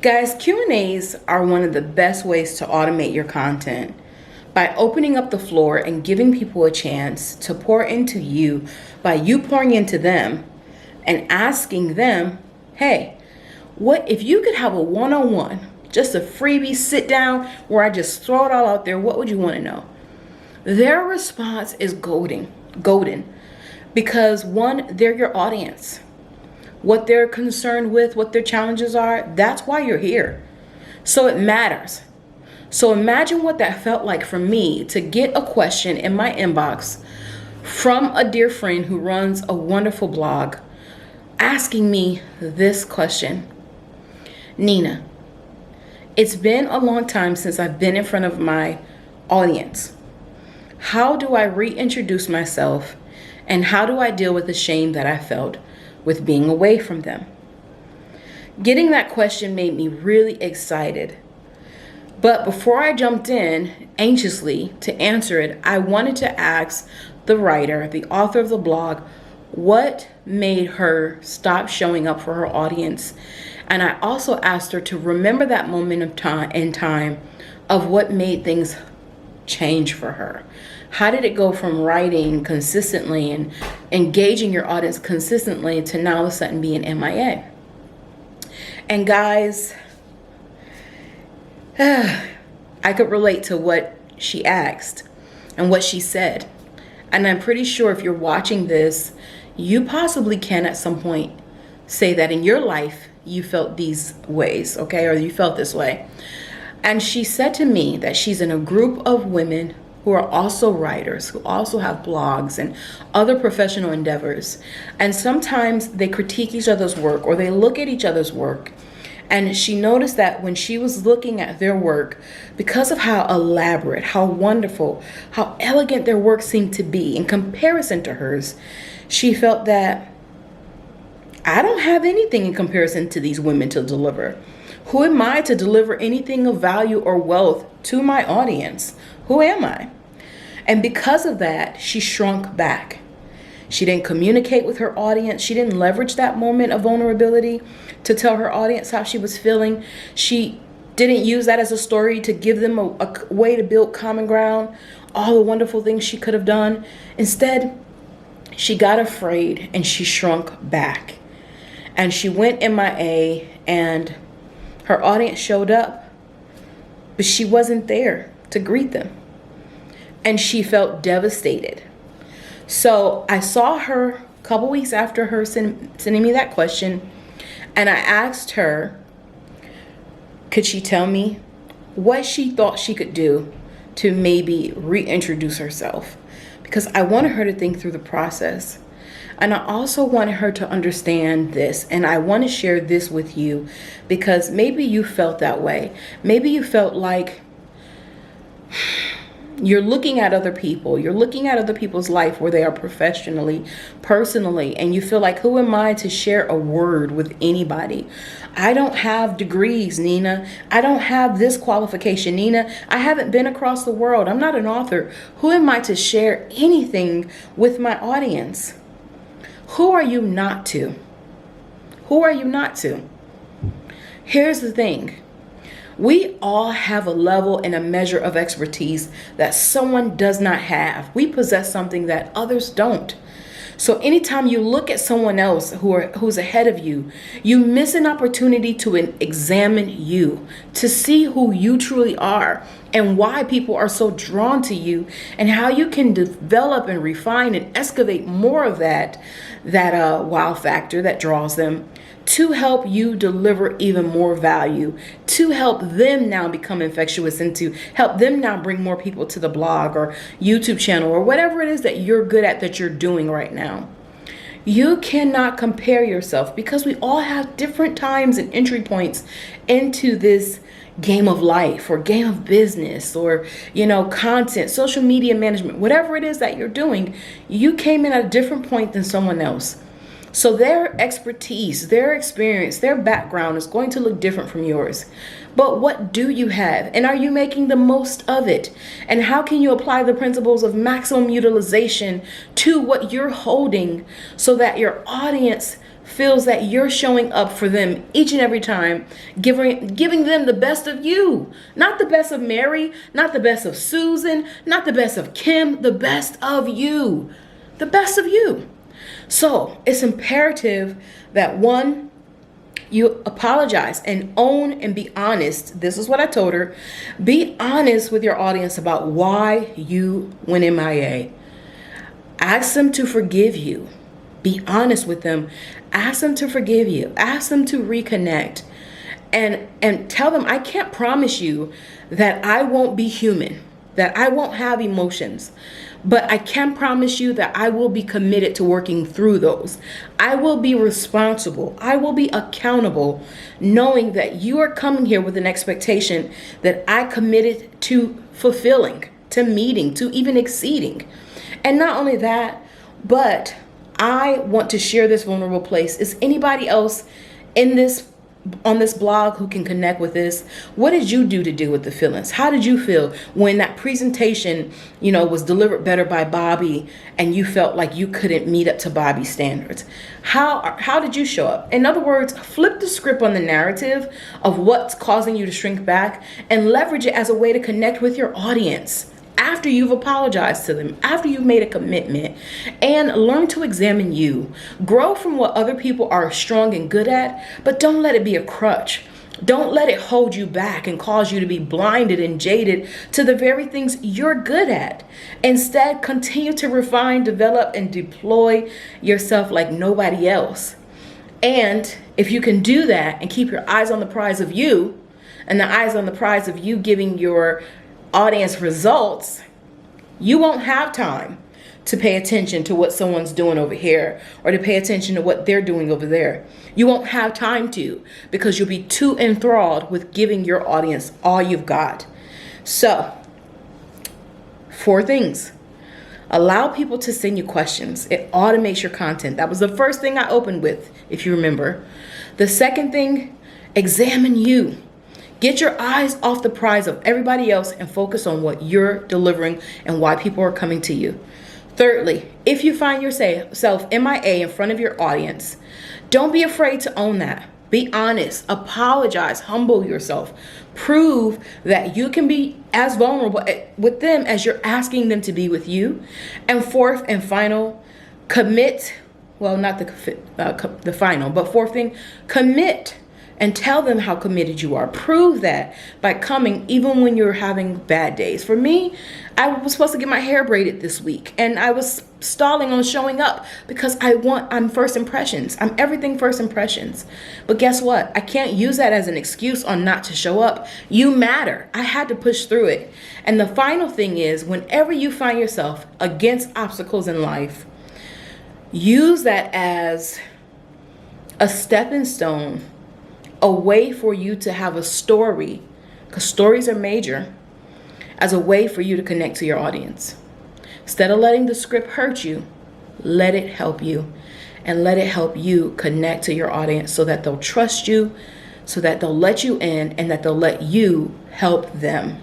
Guys, Q&As are one of the best ways to automate your content by opening up the floor and giving people a chance to pour into you by you pouring into them and asking them, hey, what if you could have a one-on-one, just a freebie sit down where I just throw it all out there, what would you want to know? Their response is golden, because one, they're your audience. What they're concerned with, what their challenges are, that's why you're here. So it matters. So imagine what that felt like for me to get a question in my inbox from a dear friend who runs a wonderful blog asking me this question. Nina, it's been a long time since I've been in front of my audience. How do I reintroduce myself, and how do I deal with the shame that I felt with being away from them? Getting that question made me really excited. But before I jumped in anxiously to answer it, I wanted to ask the writer, the author of the blog, what made her stop showing up for her audience. And I also asked her to remember that moment of time of what made things change for her. How did it go from writing consistently and engaging your audience consistently to now all of a sudden being M.I.A? And guys, I could relate to what she asked and what she said. And I'm pretty sure if you're watching this, you possibly can at some point say that in your life you felt these ways, okay? Or you felt this way. And she said to me that she's in a group of women who are also writers, who also have blogs and other professional endeavors. And sometimes they critique each other's work or they look at each other's work. And she noticed that when she was looking at their work, because of how elaborate, how wonderful, how elegant their work seemed to be in comparison to hers, she felt that I don't have anything in comparison to these women to deliver. Who am I to deliver anything of value or wealth to my audience? Who am I? And because of that, she shrunk back. She didn't communicate with her audience. She didn't leverage that moment of vulnerability to tell her audience how she was feeling. She didn't use that as a story to give them a way to build common ground, all the wonderful things she could have done. Instead, she got afraid and she shrunk back. And she went M.I.A. and her audience showed up, but she wasn't there to greet them. And she felt devastated. So I saw her a couple weeks after her sending me that question, and I asked her, could she tell me what she thought she could do to maybe reintroduce herself? Because I wanted her to think through the process. And I also wanted her to understand this, and I want to share this with you because maybe you felt that way. Maybe you felt like you're looking at other people. You're looking at other people's life where they are professionally, personally, and you feel like, who am I to share a word with anybody? I don't have degrees, Nina. I don't have this qualification, Nina. I haven't been across the world. I'm not an author. Who am I to share anything with my audience? Who are you not to? Who are you not to? Here's the thing. We all have a level and a measure of expertise that someone does not have. We possess something that others don't. So anytime you look at someone else who's ahead of you, you miss an opportunity to examine you, to see who you truly are and why people are so drawn to you and how you can develop and refine and excavate more of that wow factor that draws them to help you deliver even more value, to help them now become infectious and to help them now bring more people to the blog or YouTube channel or whatever it is that you're good at that you're doing right now. You cannot compare yourself because we all have different times and entry points into this game of life or game of business or, content, social media management, whatever it is that you're doing. You came in at a different point than someone else. So their expertise, their experience, their background is going to look different from yours. But what do you have? And are you making the most of it? And how can you apply the principles of maximum utilization to what you're holding so that your audience feels that you're showing up for them each and every time, giving them the best of you. Not the best of Mary, not the best of Susan, not the best of Kim, the best of you. The best of you. So it's imperative that one, you apologize and own and be honest. This is what I told her. Be honest with your audience about why you went MIA. Ask them to forgive you. Be honest with them. Ask them to forgive you. Ask them to reconnect. And tell them, I can't promise you that I won't be human, that I won't have emotions. But I can promise you that I will be committed to working through those. I will be responsible. I will be accountable, knowing that you are coming here with an expectation that I committed to fulfilling, to meeting, to even exceeding. And not only that, but I want to share this vulnerable place. Is anybody else on this blog who can connect with this? What did you do to deal with the feelings? How did you feel when that presentation, was delivered better by Bobby and you felt like you couldn't meet up to Bobby's standards? How did you show up? In other words, flip the script on the narrative of what's causing you to shrink back and leverage it as a way to connect with your audience after you've apologized to them, after you've made a commitment, and learn to examine you. Grow from what other people are strong and good at, but don't let it be a crutch. Don't let it hold you back and cause you to be blinded and jaded to the very things you're good at. Instead, continue to refine, develop, and deploy yourself like nobody else. And if you can do that and keep your eyes on the prize of you, and the eyes on the prize of you giving your audience results, you won't have time to pay attention to what someone's doing over here or to pay attention to what they're doing over there. You won't have time to, because you'll be too enthralled with giving your audience all you've got. So, 4 things. Allow people to send you questions. It automates your content. That was the first thing I opened with, if you remember. The second thing, examine you. Get your eyes off the prize of everybody else and focus on what you're delivering and why people are coming to you. Thirdly, if you find yourself MIA in front of your audience, don't be afraid to own that. Be honest, apologize, humble yourself. Prove that you can be as vulnerable with them as you're asking them to be with you. And fourth and final, commit. Well, not the final, but fourth thing, commit. And tell them how committed you are. Prove that by coming even when you're having bad days. For me, I was supposed to get my hair braided this week, and I was stalling on showing up because I'm first impressions. I'm everything first impressions. But guess what? I can't use that as an excuse on not to show up. You matter. I had to push through it. And the final thing is, whenever you find yourself against obstacles in life, use that as a stepping stone, a way for you to have a story, because stories are major, as a way for you to connect to your audience. Instead of letting the script hurt you, let it help you, and let it help you connect to your audience so that they'll trust you, so that they'll let you in, and that they'll let you help them.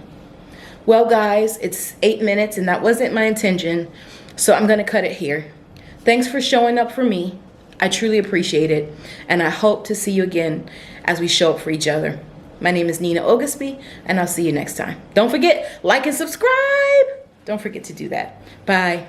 Well, guys, it's 8 minutes, and that wasn't my intention, so I'm going to cut it here. Thanks for showing up for me. I truly appreciate it, and I hope to see you again as we show up for each other. My name is Nina Oglesby, and I'll see you next time. Don't forget, like and subscribe. Don't forget to do that. Bye.